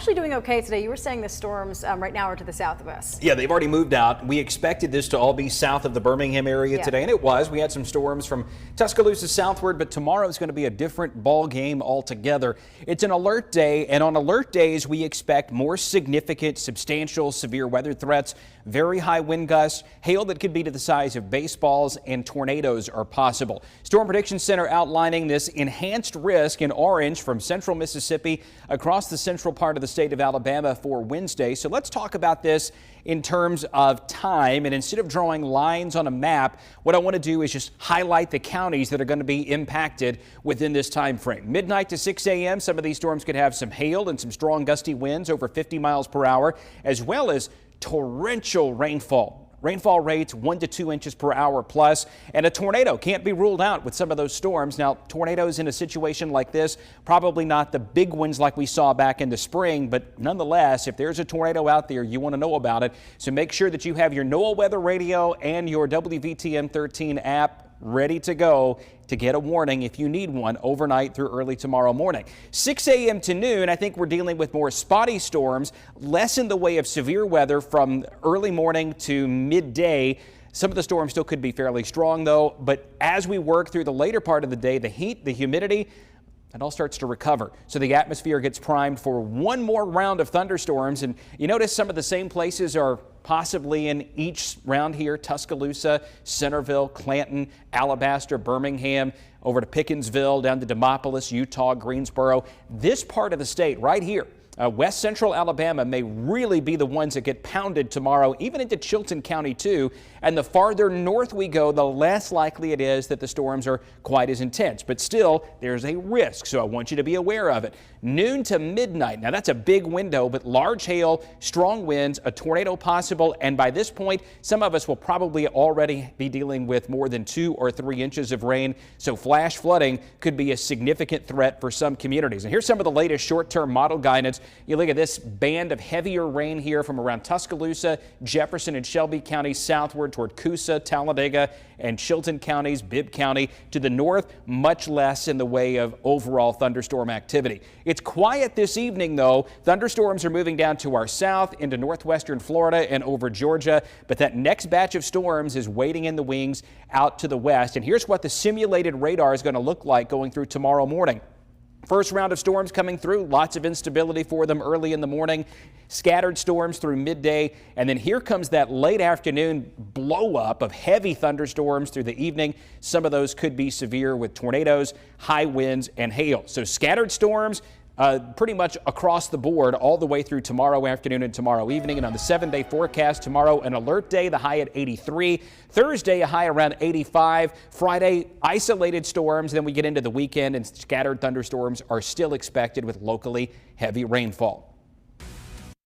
actually doing okay today. You were saying the storms right now are to the south of us. Yeah, they've already moved out. We expected this to all be south of the Birmingham area today, and it was. We had some storms from Tuscaloosa southward, but tomorrow is going to be a different ball game altogether. It's an alert day, and on alert days, we expect more significant, substantial, severe weather threats, very high wind gusts, hail that could be to the size of baseballs, and tornadoes are possible. Storm Prediction Center outlining this enhanced risk in orange from central Mississippi across the central part of the state of Alabama for Wednesday. So let's talk about this in terms of time. And instead of drawing lines on a map, what I want to do is just highlight the counties that are going to be impacted within this time frame. Midnight to 6 a.m. Some of these storms could have some hail and some strong gusty winds over 50 miles per hour, as well as torrential rainfall. Rainfall rates 1 to 2 inches per hour plus, and a tornado can't be ruled out with some of those storms. Now, tornadoes in a situation like this, probably not the big ones like we saw back in the spring, but nonetheless, if there's a tornado out there, you want to know about it. So make sure that you have your NOAA weather radio and your WVTM 13 app ready to go to get a warning if you need one overnight through early tomorrow morning. 6 a.m. to noon, I think we're dealing with more spotty storms, less in the way of severe weather from early morning to midday. Some of the storms still could be fairly strong, though, but as we work through the later part of the day, the heat, the humidity, it all starts to recover. So the atmosphere gets primed for one more round of thunderstorms. And you notice some of the same places are possibly in each round here: Tuscaloosa, Centerville, Clanton, Alabaster, Birmingham, over to Pickensville, down to Demopolis, Eutaw, Greensboro. This part of the state right here, west central Alabama, may really be the ones that get pounded tomorrow, even into Chilton County too. And the farther north we go, the less likely it is that the storms are quite as intense. But still, there's a risk, so I want you to be aware of it. Noon to midnight. Now, that's a big window, but large hail, strong winds, a tornado possible. And by this point, some of us will probably already be dealing with more than 2 or 3 inches of rain. So flash flooding could be a significant threat for some communities. And here's some of the latest short-term model guidance. You look at this band of heavier rain here from around Tuscaloosa, Jefferson and Shelby counties southward toward Coosa, Talladega, and Chilton counties, Bibb County. To the north, much less in the way of overall thunderstorm activity. It's quiet this evening, though. Thunderstorms are moving down to our south into northwestern Florida and over Georgia, but that next batch of storms is waiting in the wings out to the west. And here's what the simulated radar is going to look like going through tomorrow morning. First round of storms coming through, lots of instability for them early in the morning, scattered storms through midday, and then here comes that late afternoon blow up of heavy thunderstorms through the evening. Some of those could be severe with tornadoes, high winds, and hail. So scattered storms pretty much across the board all the way through tomorrow afternoon and tomorrow evening. And on the 7-day forecast, tomorrow an alert day, the high at 83. Thursday, a high around 85. Friday, isolated storms. Then we get into the weekend and scattered thunderstorms are still expected with locally heavy rainfall.